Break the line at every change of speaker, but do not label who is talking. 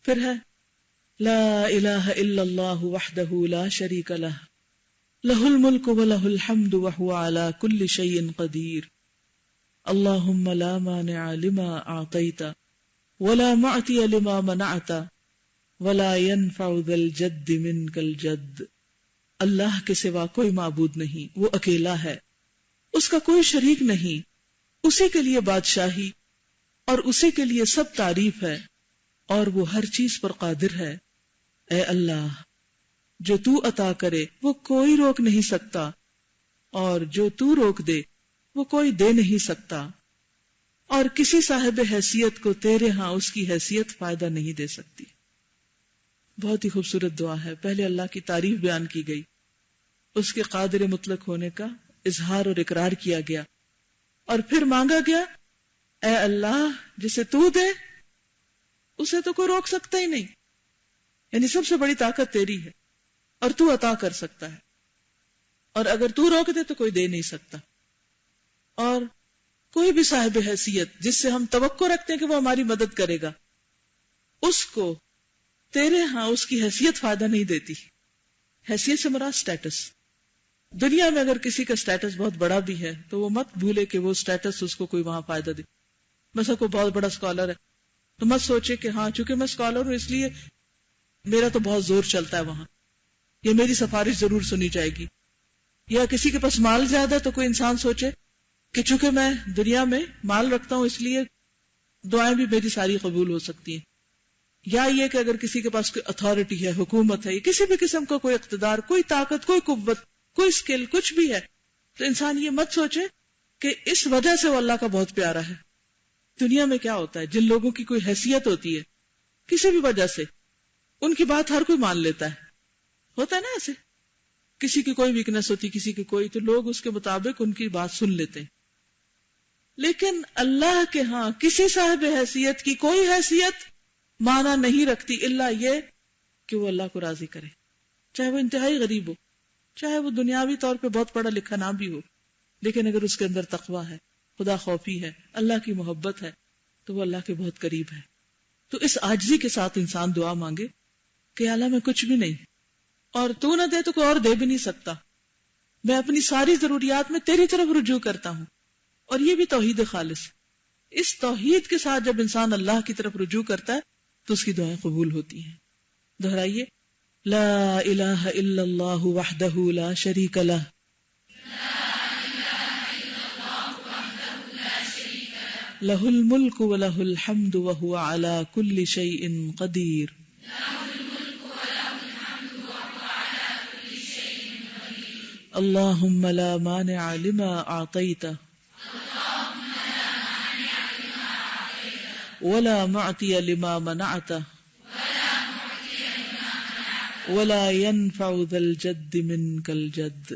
پھر ہے لا الہ الا اللہ وحدہ لا شریک لہ لہ الملک ولہ الحمد وہو علی کل شیء قدیر اللہم لا مانع لما اعطیت ولا معطی لما منعت ولا ينفع ذا الجد منک الجد. اللہ کے سوا کوئی معبود نہیں، وہ اکیلا ہے، اس کا کوئی شریک نہیں، اسی کے لیے بادشاہی اور اسی کے لیے سب تعریف ہے اور وہ ہر چیز پر قادر ہے. اے اللہ، جو تو عطا کرے وہ کوئی روک نہیں سکتا، اور جو تو روک دے وہ کوئی دے نہیں سکتا، اور کسی صاحب حیثیت کو تیرے ہاں اس کی حیثیت فائدہ نہیں دے سکتی. بہت ہی خوبصورت دعا ہے. پہلے اللہ کی تعریف بیان کی گئی، اس کے قادر مطلق ہونے کا اظہار اور اقرار کیا گیا، اور پھر مانگا گیا اے اللہ جسے تو دے اسے تو کوئی روک سکتا ہی نہیں، یعنی سب سے بڑی طاقت تیری ہے اور تو عطا کر سکتا ہے، اور اگر تو روک دے تو کوئی دے نہیں سکتا. اور کوئی بھی صاحب حیثیت جس سے ہم توقع رکھتے ہیں کہ وہ ہماری مدد کرے گا، اس کو تیرے ہاں اس کی حیثیت فائدہ نہیں دیتی. حیثیت سے مراد سٹیٹس. دنیا میں اگر کسی کا سٹیٹس بہت بڑا بھی ہے تو وہ مت بھولے کہ وہ سٹیٹس اس کو کوئی وہاں فائدہ دے. مثلا کوئی بہت بڑا اسکالر ہے تو مت سوچے کہ ہاں چونکہ میں اسکالر ہوں اس لیے میرا تو بہت زور چلتا ہے وہاں، یا میری سفارش ضرور سنی جائے گی. یا کسی کے پاس مال زیادہ تو کوئی انسان سوچے کہ چونکہ میں دنیا میں مال رکھتا ہوں اس لیے دعائیں بھی میری ساری قبول ہو سکتی ہیں. یا یہ کہ اگر کسی کے پاس کوئی اتھارٹی ہے، حکومت ہے، کسی بھی قسم کا کوئی اقتدار، کوئی طاقت، کوئی قوت، کوئی اسکل، کچھ بھی ہے، تو انسان یہ مت سوچے کہ اس وجہ سے وہ اللہ کا بہت پیارا ہے. دنیا میں کیا ہوتا ہے، جن لوگوں کی کوئی حیثیت ہوتی ہے کسی بھی وجہ سے ان کی بات ہر کوئی مان لیتا ہے. ہوتا ہے نا ایسے، کسی کی کوئی ویکنس ہوتی، کسی کی کوئی، تو لوگ اس کے مطابق ان کی بات سن لیتے ہیں. لیکن اللہ کے ہاں کسی صاحب حیثیت کی کوئی حیثیت معنی نہیں رکھتی الا یہ کہ وہ اللہ کو راضی کرے، چاہے وہ انتہائی غریب ہو، چاہے وہ دنیاوی طور پہ بہت پڑھا لکھا نہ بھی ہو، لیکن اگر اس کے اندر تقویٰ ہے، خدا خوفی ہے، اللہ کی محبت ہے، تو وہ اللہ کے بہت قریب ہے. تو اس عاجزی کے ساتھ انسان دعا مانگے کہ اللہ میں کچھ بھی نہیں، اور تو نہ دے تو کوئی اور دے بھی نہیں سکتا، میں اپنی ساری ضروریات میں تیری طرف رجوع کرتا ہوں. اور یہ بھی توحید خالص. اس توحید کے ساتھ جب انسان اللہ کی طرف رجوع کرتا ہے تو اس کی دعائیں قبول ہوتی ہیں. دہرائیے لا الہ الا اللہ وحدہ لا شریک لہ لہ الملک ولہ الحمد وہو علی کل شیء قدیر. اللہم لا مانع لما اعطیت ولا معطی لما منعت ولا ينفع ذا الجد منك الجد.